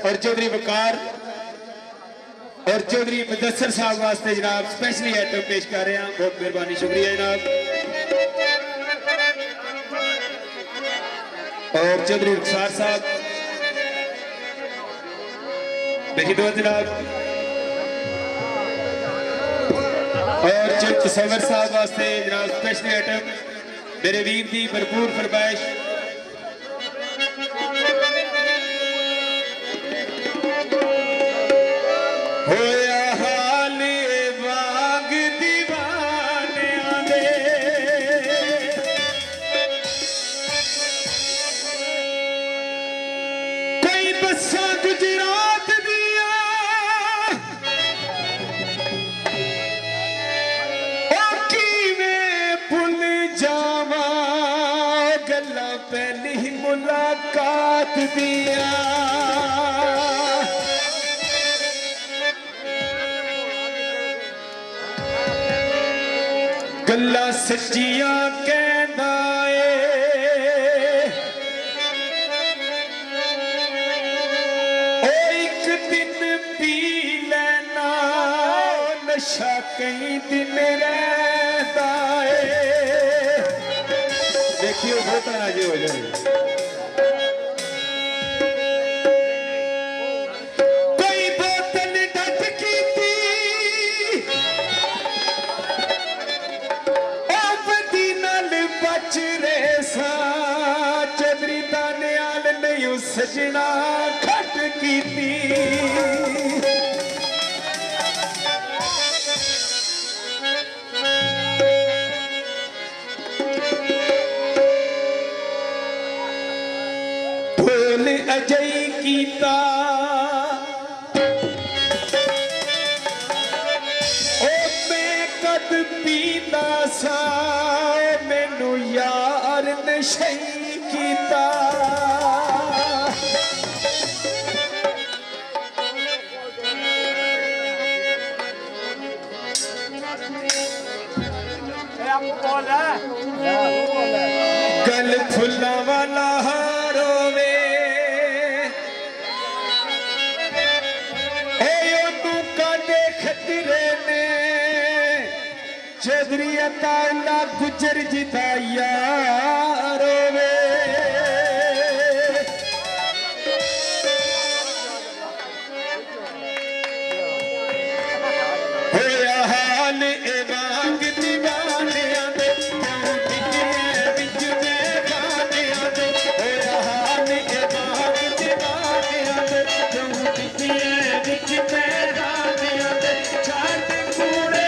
और चौधरी वकार और चौधरी मुदस्सर साहब वास्ते जनाब स्पेशली आइटम पेश कर रहे हैं। बहुत मेहरबानी, शुक्रिया जनाब। और चौधरी रुखसार साहब बेखिदमत जनाब। और चौधरी सवर साहब वास्ते जनाब स्पेशली आइटम मेरे वीर की भरपूर फरमाइश। पहली मुलाकात दिया गल्ला सच्चिया कहना एक दिन पी लेना नशा कई दिन रहता है। देखियो होता ना जी हो जाए। कोई बोतल डट की थी बदी नाल बच रहे सा चौधरी दानियाल नहीं सजना खट की थी। अजय कीता ओ मैं कद पीता सा मैनू यार नशई कीता। गल फुल्ला वाला चौधरी अताला गुजर जिता यारो वे होया हाल ए वांग दीवानियां दे बिच में गानियां दे होया हाल ए वांग दीवानियां दे बिच में गानियां दे छाट कूड़े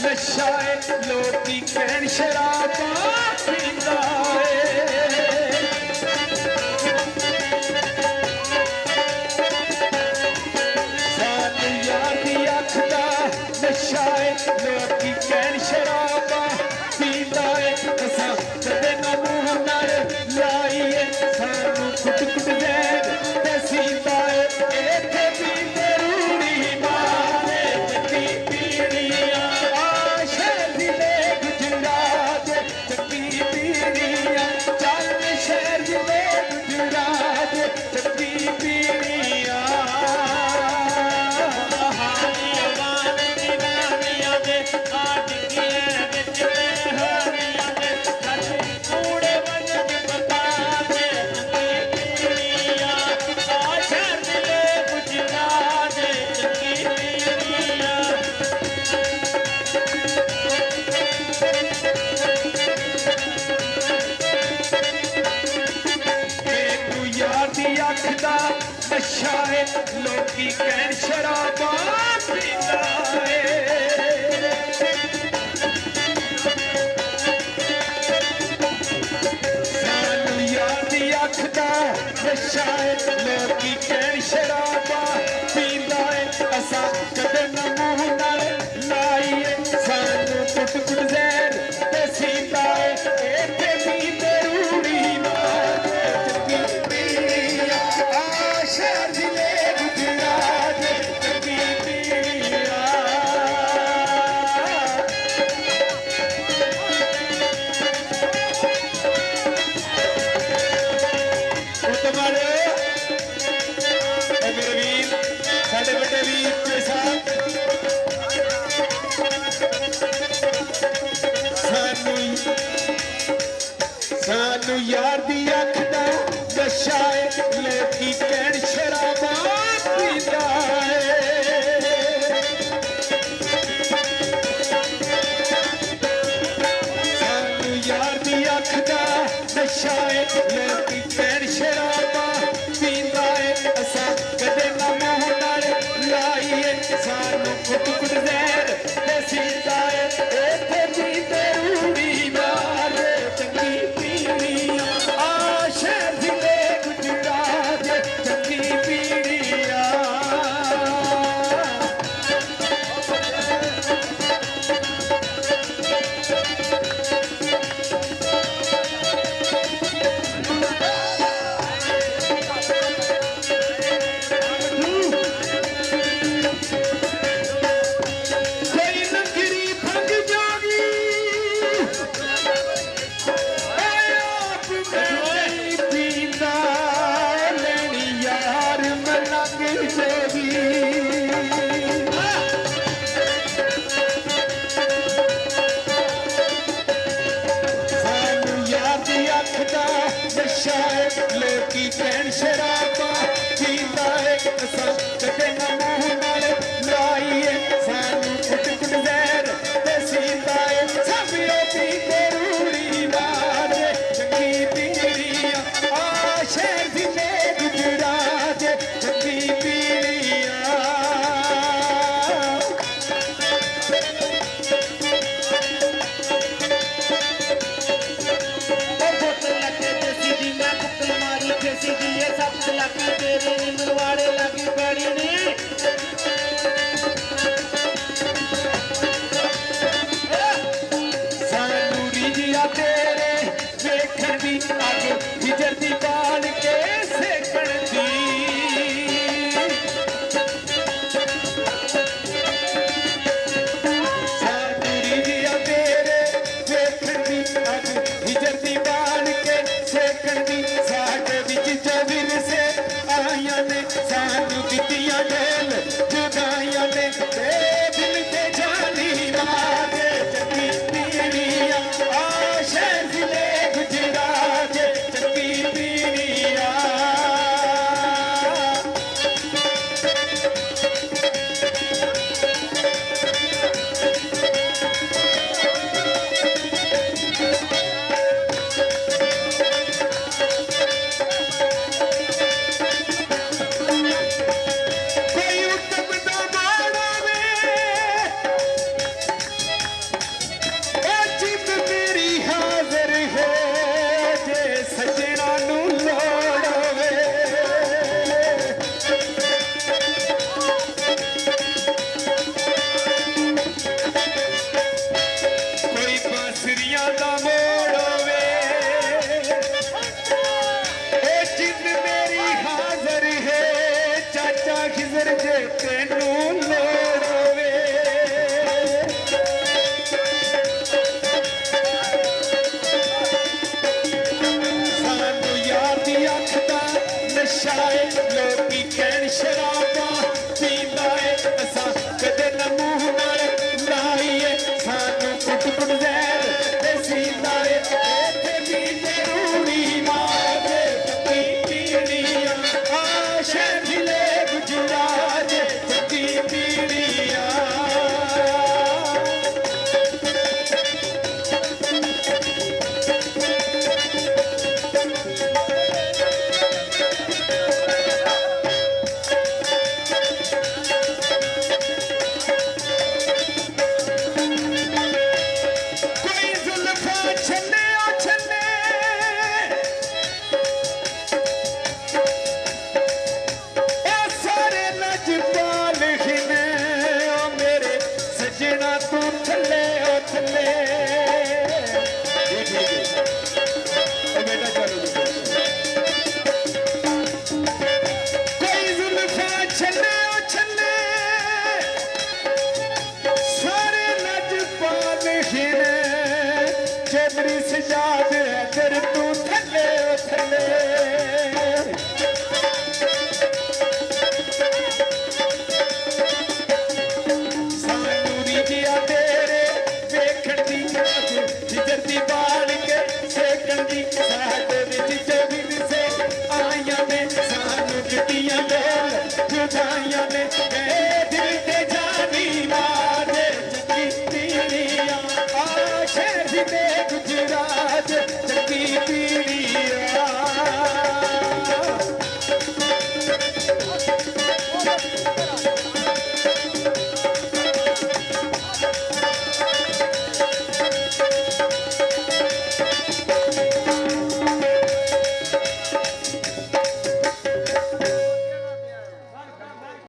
नशा लोकी कहन शराबा पींदा सानू यार दी अख दा नशा लोकी कहन शराबा पींदा असां कदे ना मूंह नाल लाईए सानू कुट कुट जैग ते सींदा इत्थे भी जरूरी मारे जती पीड़ियां नशा लोकी कहन शराबा पींदा है। नशा है लोकी कहन शराबा पींदा है असा कदे न मुंह नाल लाईए सानू कुट कुट जहर ते सींदा है इत्थे भी जरूरी मार चंगी पीड़िया आ शहर जिले गुजरात चंगी पीड़िया उत्तमाले मेरे वीर साढ़े बड़े वीर के साथ सानू यार दी अख दा नशा है लोकी कहन शराबा पींदा है सानू यार दी अख दा नशा है लोकी कहन शराबा पींदा है असा कदे ना मुंह नाल लाईए सानू कुट कुट जहर ते सींदा है इत्थे जी जरूरी मार चंगी पीड़िया आ शहर जिले गुजरात चंगी पीड़िया कोई नगरी भंग जोगी आप मैं पींदा लेनी यार मलंग जोगी सानू यार दी अख दा नशा है लोकी कहन शराबा पींदा है असा कदे ना मुंह नाल लाईए सानू कुट कुट जहर ते सींदा है सब ओपी जरूरी मार चंगी पीड़िया आ शहर जिले गुजरात चंगी पीड़िया बोतल लगे देसी दी मैं बुक्कल मारी देसी दी ये सब लगी तेरे नी मरवाड़े लगी पड़ी नी सानू रिजिया तेरे वेखण दी अग हिजर दी बाल के सेकण दी सानू रिजिया तेरे वेखण दी अग हिजर दी बाल के सेकण दी साडे विच जविर से आईयां ने सानू दित्तियां ढेल जुदाइयां ने ते दिल ते जानी मार चंगी पीड़िया आ शहर जिले गुजरात चंगी पीड़िया कोई उत्तम दा माड़ा वे ए जिद मेरी हाज़र है जे सजना नू लोड़ वे कोई बांसुरियां दा मोड़ वे ए जिद मेरी हाज़र है चाचा खिजर जे तेनू लोड़ वे सानू यार दी अख दा नशा है लोकी कहन शराबा पींदा है असा कदे न मुंह नाल लाईए सानू कुट कुट जहर ते सींदा है इत्थे भी जरूरी मार चंगी पीड़िया आ शहर जिले गुजरात चंगी पीड़िया